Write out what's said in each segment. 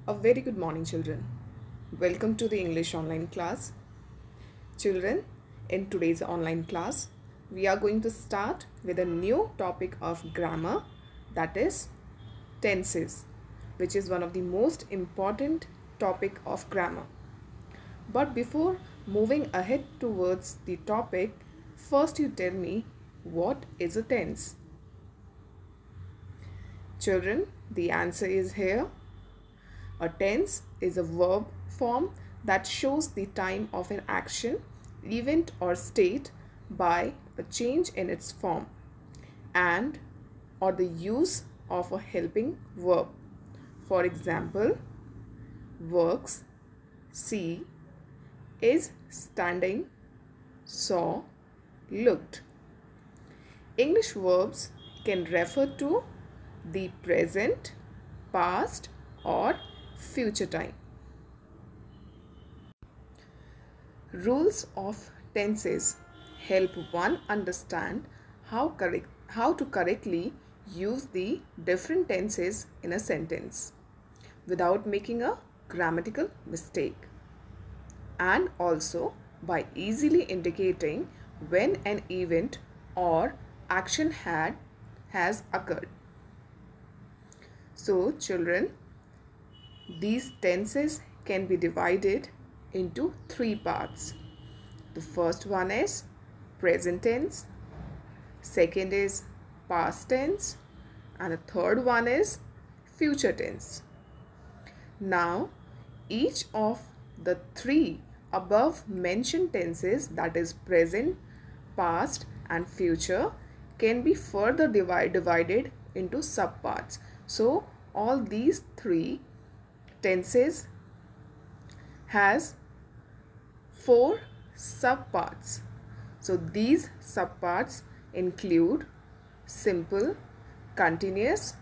A very good morning, children. Welcome to the English online class. Children, in today's online class, we are going to start with a new topic of grammar, that is tenses, which is one of the most important topic of grammar. But before moving ahead towards the topic, first you tell me, what is a tense? Children, the answer is here. A tense is a verb form that shows the time of an action, event or state by a change in its form and or the use of a helping verb. For example, works, see, is standing, saw, looked. English verbs can refer to the present, past or future time. Rules of tenses help one understand how to correctly use the different tenses in a sentence without making a grammatical mistake, and also by easily indicating when an event or action has occurred. So children, these tenses can be divided into three parts. The first one is present tense, second is past tense, and the third one is future tense. Now, each of the three above mentioned tenses, that is present, past and future, can be further divided into subparts. So, all these three tenses has 4 subparts. So these subparts include simple, continuous,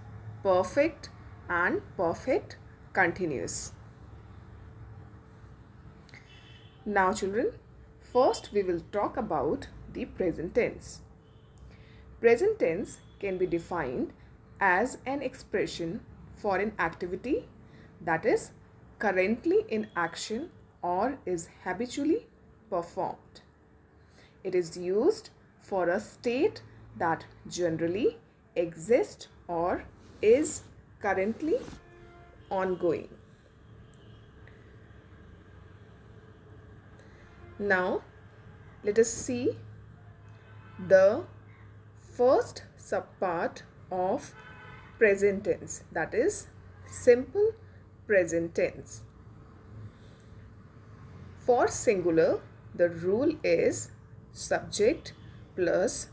perfect and perfect continuous. Now children, first we will talk about the present tense. Present tense can be defined as an expression for an activity that is currently in action or is habitually performed. It is used for a state that generally exists or is currently ongoing. Now, let us see the first subpart of present tense, that is simple present tense. For singular, the rule is subject plus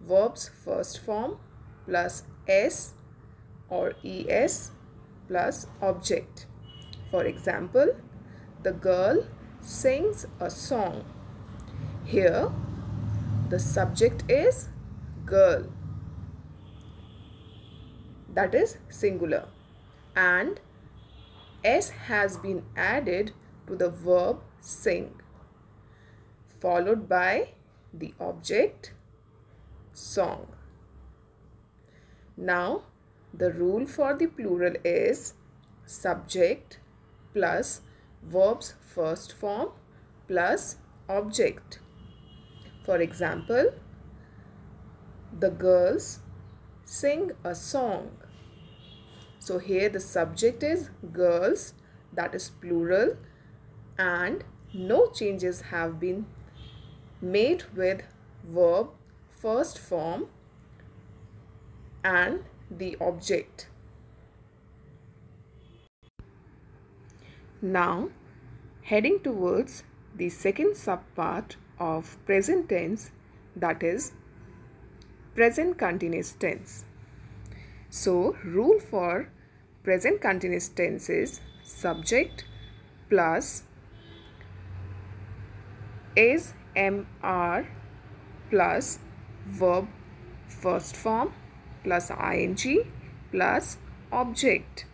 verb's first form plus s or es plus object. For example, the girl sings a song. Here, the subject is girl, that is singular, and s has been added to the verb sing, followed by the object song. Now, the rule for the plural is subject plus verb's first form plus object. For example, the girls sing a song. So here the subject is girls, that is plural, and no changes have been made with verb first form and the object. Now, heading towards the second subpart of present tense, that is present continuous tense. So, rule for present continuous tense is subject plus is mr plus verb first form plus ing plus object.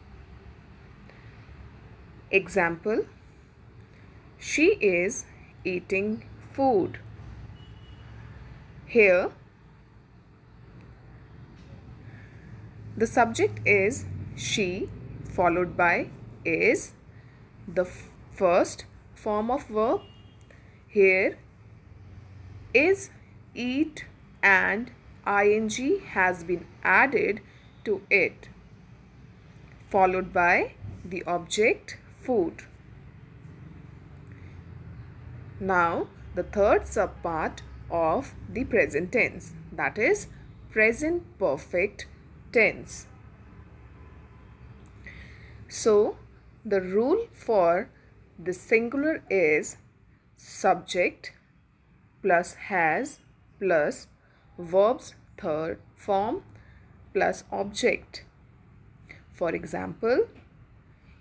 Example, she is eating food. Here, the subject is she followed by is the first form of verb. Here is, eat, and ing has been added to it, followed by the object food. Now the third subpart of the present tense, that is present perfect tense. So the rule for the singular is subject plus has plus verb's third form plus object. For example,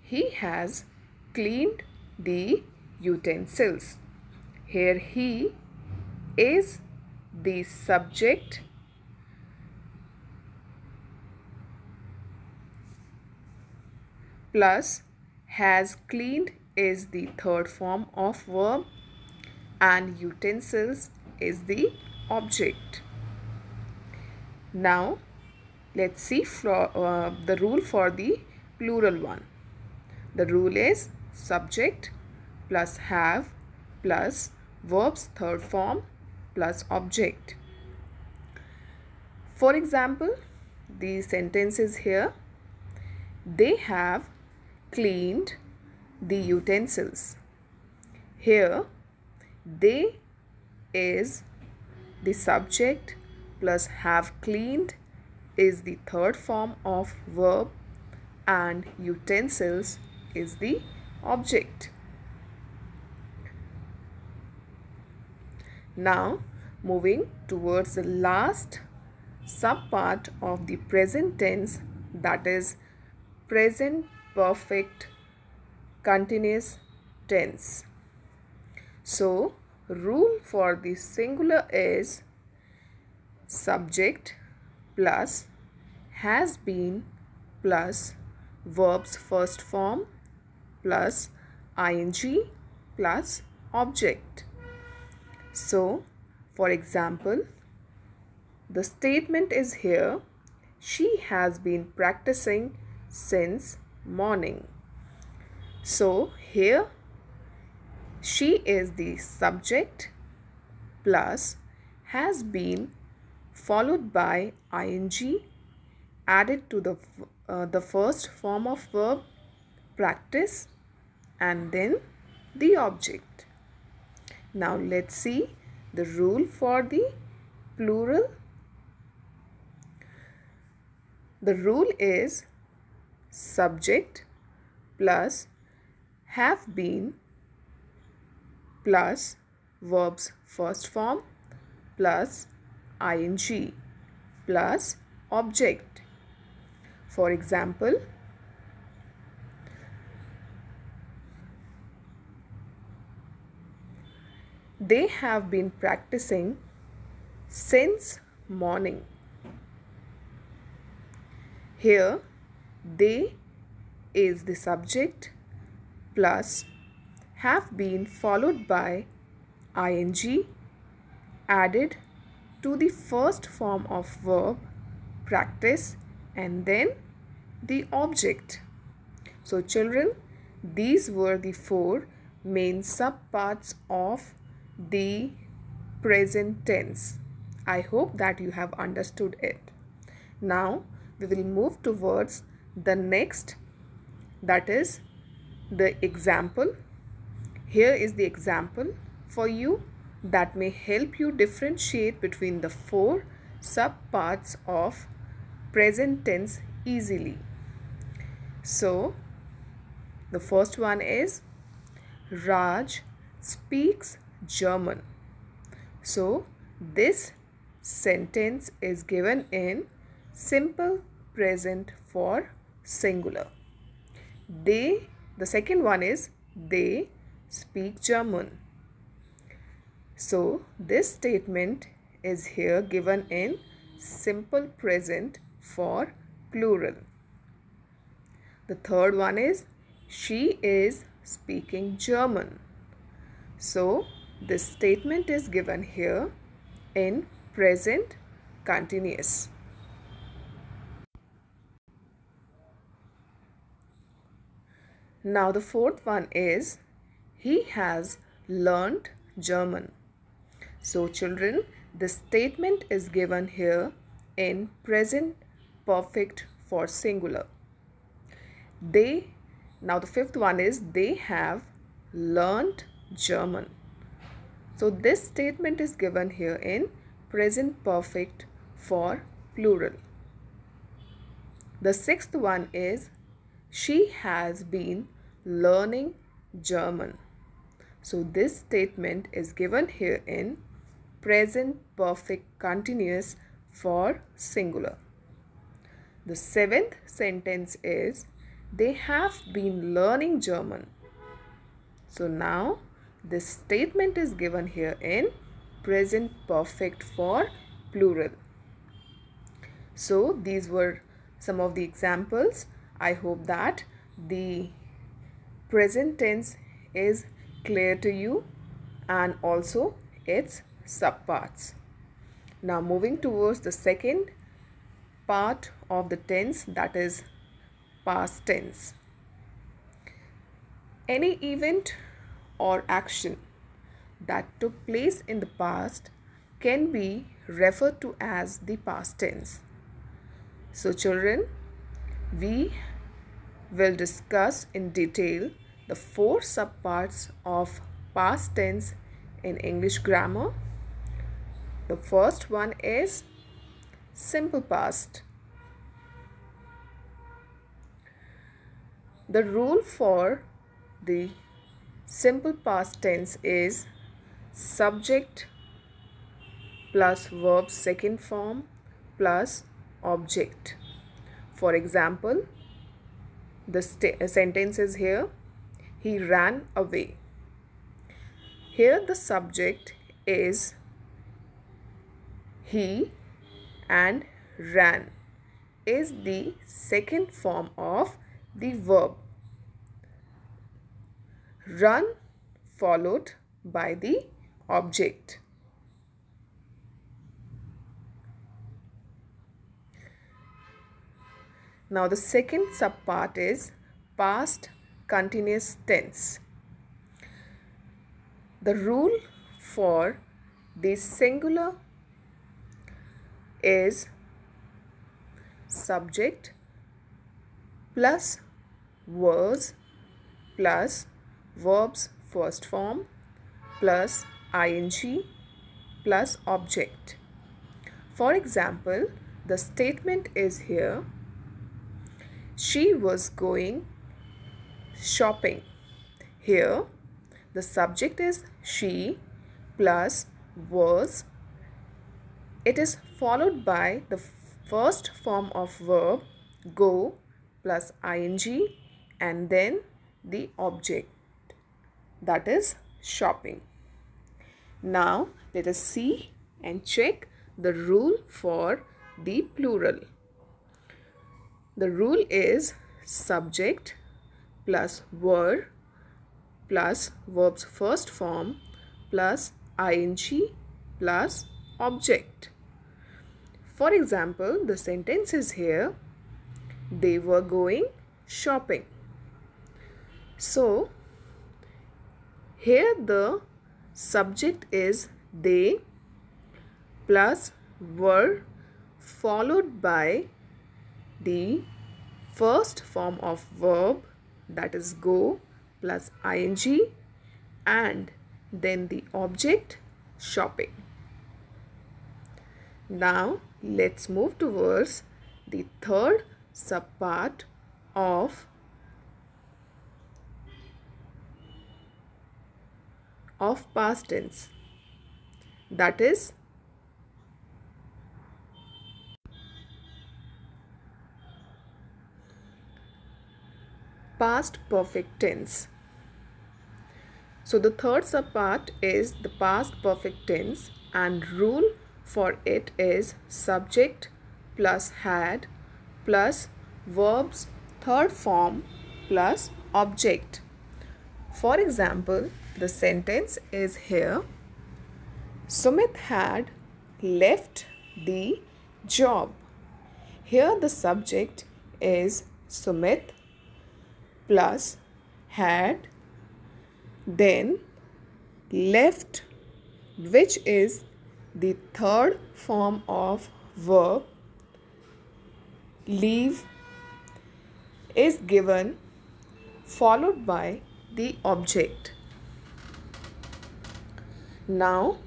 he has cleaned the utensils. Here he is the subject plus has cleaned is the third form of verb and utensils is the object. Now let's see the rule for the plural one. The rule is subject plus have plus verb's third form plus object. For example, the sentence is here. They have cleaned the utensils. Here they is the subject plus have cleaned is the third form of verb and utensils is the object. Now moving towards the last subpart of the present tense, that is present perfect continuous tense. So rule for the singular is subject plus has been plus verb's first form plus ing plus object. So for example, the statement is here, she has been practicing since morning. So here she is the subject plus has been followed by ing added to the first form of verb practice and then the object. Now let's see the rule for the plural. The rule is subject plus have been plus verb's first form plus ing plus object. For example, they have been practicing since morning. Here they is the subject plus have been followed by ing added to the first form of verb practice and then the object. So children, these were the four main subparts of the present tense. I hope that you have understood it. Now we will move towards the next, that is the example. Here is the example for you that may help you differentiate between the four subparts of present tense easily. So the first one is Raj speaks German. So this sentence is given in simple present for singular. The second one is they speak German. So this statement is here given in simple present for plural. The third one is she is speaking German. So this statement is given here in present continuous. Now the fourth one is he has learned German. So children, this statement is given here in present perfect for singular. Now the fifth one is they have learned German. So this statement is given here in present perfect for plural. The sixth one is she has been learning German. So this statement is given here in present perfect continuous for singular. The seventh sentence is they have been learning German. So now this statement is given here in present perfect for plural. So these were some of the examples. I hope that the present tense is clear to you and also its subparts. Now moving towards the second part of the tense, that is past tense. Any event or action that took place in the past can be referred to as the past tense. So children, we will discuss in detail the 4 subparts of past tense in English grammar. The first one is simple past. The rule for the simple past tense is subject plus verb second form plus object. For example, the sentence is here, he ran away. Here the subject is he and ran is the second form of the verb. Run followed by the object. Now the second subpart is past continuous tense. The rule for the singular is subject plus was plus verb's first form plus ing plus object. For example, the statement is here, she was going shopping. Here the subject is she plus was. It is followed by the first form of verb go plus ing and then the object, that is shopping. Now let us see and check the rule for the plural. The rule is subject plus were plus verb's first form plus ing plus object. For example, the sentence is here, they were going shopping. So here the subject is they plus were followed by the first form of verb, that is go plus ing and then the object shopping. Now let's move towards the third subpart of past tense, that is past perfect tense. So the third subpart is the past perfect tense and rule for it is subject plus had plus verb's third form plus object. For example, the sentence is here, Sumit had left the job. Here the subject is Sumit plus had, then left, which is the third form of verb. Leave is given followed by the object. Now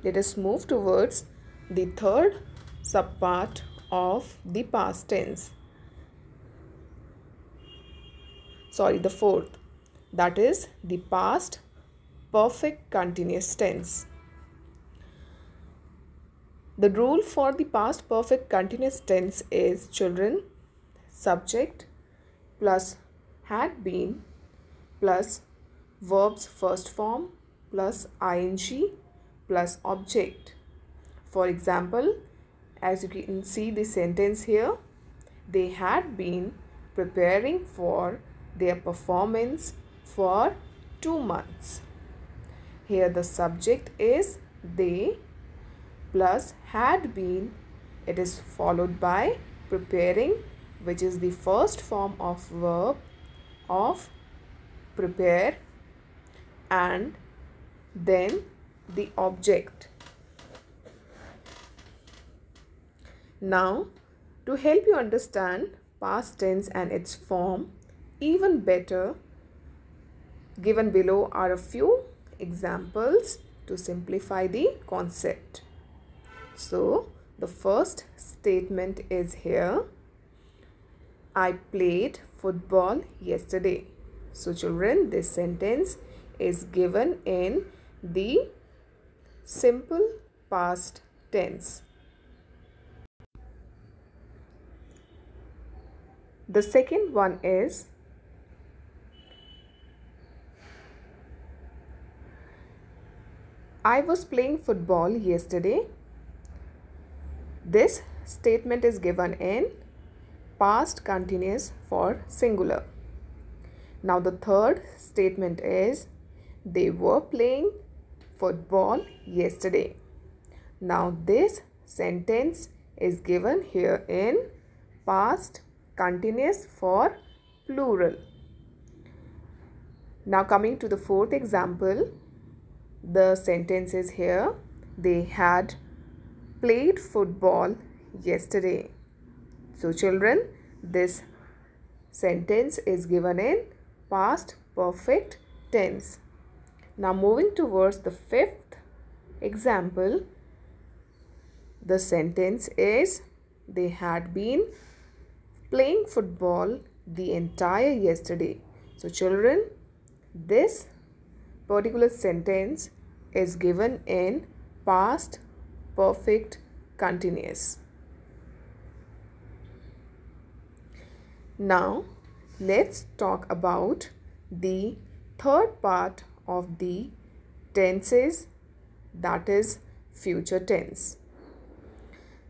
let us move towards the third subpart of the past tense. The fourth, that is the past perfect continuous tense. The rule for the past perfect continuous tense is, children, subject plus had been plus verb's first form plus ing plus object. For example, as you can see the sentence here, they had been preparing for their performance for 2 months. Here the subject is they plus had been. It is followed by preparing, which is the first form of verb of prepare, and then the object. Now, to help you understand past tense and its form even better, given below are a few examples to simplify the concept. So, the first statement is here, I played football yesterday. So, children, this sentence is given in the simple past tense. The second one is, I was playing football yesterday. This statement is given in past continuous for singular. Now the third statement is, they were playing football yesterday. Now this sentence is given here in past continuous for plural. Now coming to the fourth example, the sentence is here, they had played football yesterday. So children, this sentence is given in past perfect tense. Now moving towards the fifth example, the sentence is, they had been playing football the entire yesterday. So children, this particular sentence is given in past perfect continuous. Now let's talk about the third part of the tenses, that is future tense.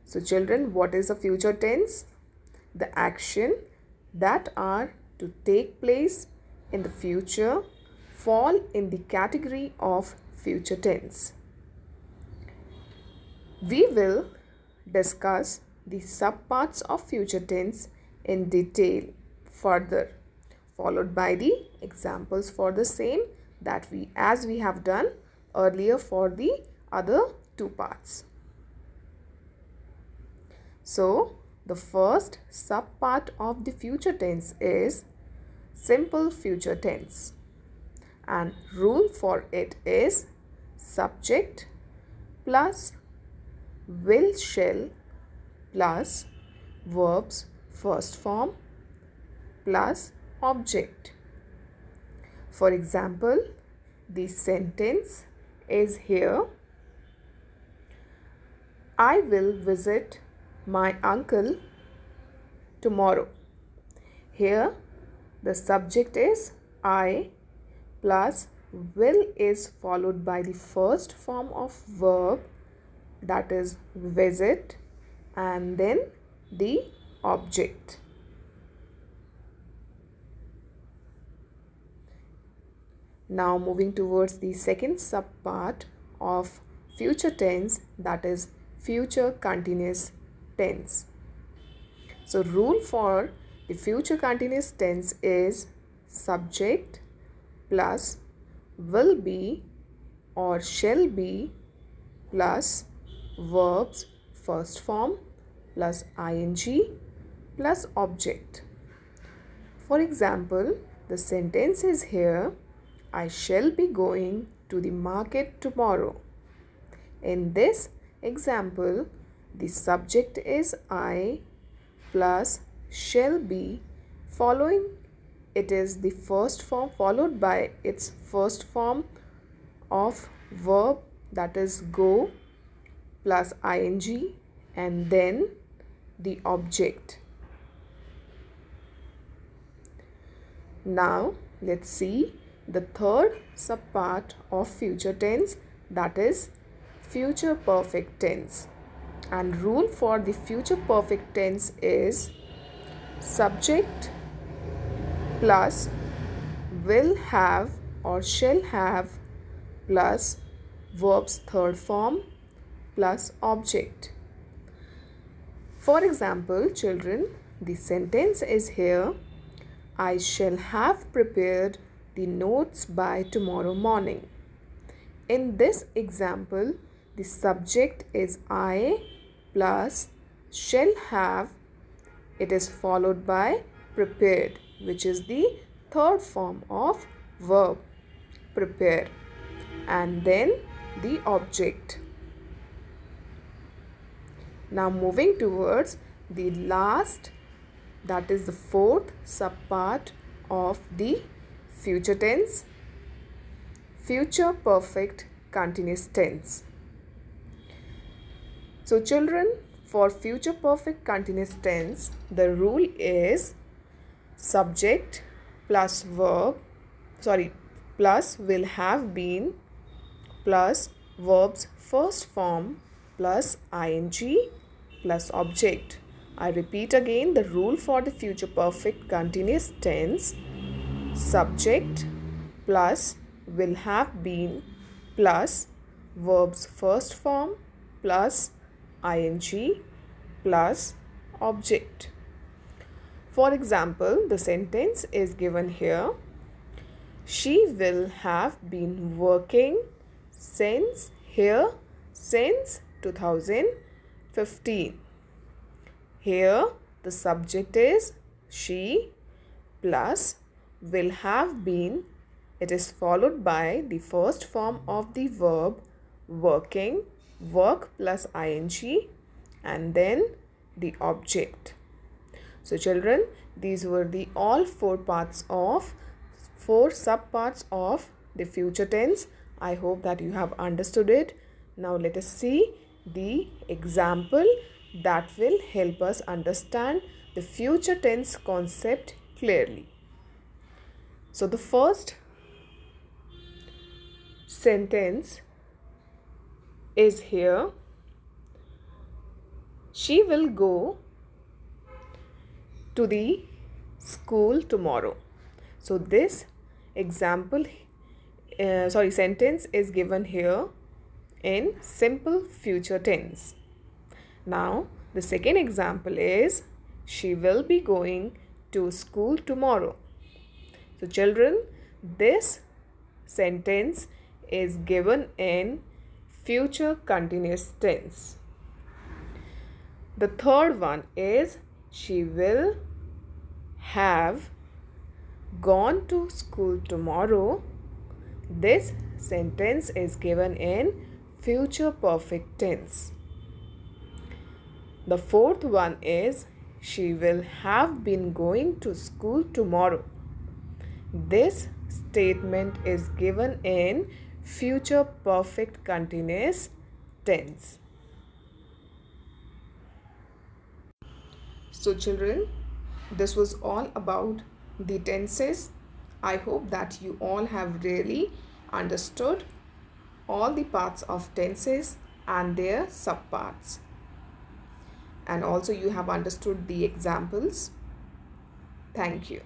So children, what is a future tense? The action that are to take place in the future fall in the category of future tense. We will discuss the subparts of future tense in detail further, followed by the examples for the same that as we have done earlier for the other two parts. So, the first subpart of the future tense is simple future tense, and rule for it is subject plus will shall plus verb's first form plus object. For example, the sentence is here, I will visit my uncle tomorrow. Here the subject is I plus will is followed by the first form of verb, that is visit, and then the object. Now moving towards the second subpart of future tense, that is future continuous tense. So rule for the future continuous tense is subject plus will be or shall be plus verbs first form plus ing plus object. For example, the sentence is here, I shall be going to the market tomorrow. In this example, the subject is I plus shall be, following it is the first form followed by its first form of verb, that is go plus ing, and then the object. Now let's see the third subpart of future tense, that is future perfect tense. And rule for the future perfect tense is subject plus will have or shall have plus verb's third form plus object. For example, children, the sentence is here, I shall have prepared the notes by tomorrow morning. In this example, the subject is I plus shall have, it is followed by prepared, which is the third form of verb prepare, and then the object. Now moving towards the last, that is the fourth subpart of the future tense, future perfect continuous tense. So children, for future perfect continuous tense, the rule is subject plus verb, plus will have been plus verb's first form plus ing plus object. I repeat again the rule for the future perfect continuous tense, subject plus will have been plus verb's first form plus ing plus object. For example, the sentence is given here, she will have been working since 2015. Here the subject is she plus will have been, it is followed by the first form of the verb working, work plus ing, and then the object. So children, these were the all four subparts of the future tense. I hope that you have understood it. Now let us see the example that will help us understand the future tense concept clearly. So the first sentence is here, she will go to the school tomorrow. So this sentence is given here in simple future tense. Now the second example is, she will be going to school tomorrow. So children, this sentence is given in future continuous tense. The third one is, she will have gone to school tomorrow. This sentence is given in future perfect tense. The fourth one is, she will have been going to school tomorrow. This statement is given in future perfect continuous tense. So children, this was all about the tenses. I hope that you all have really understood all the parts of tenses and their subparts. And also you have understood the examples. Thank you.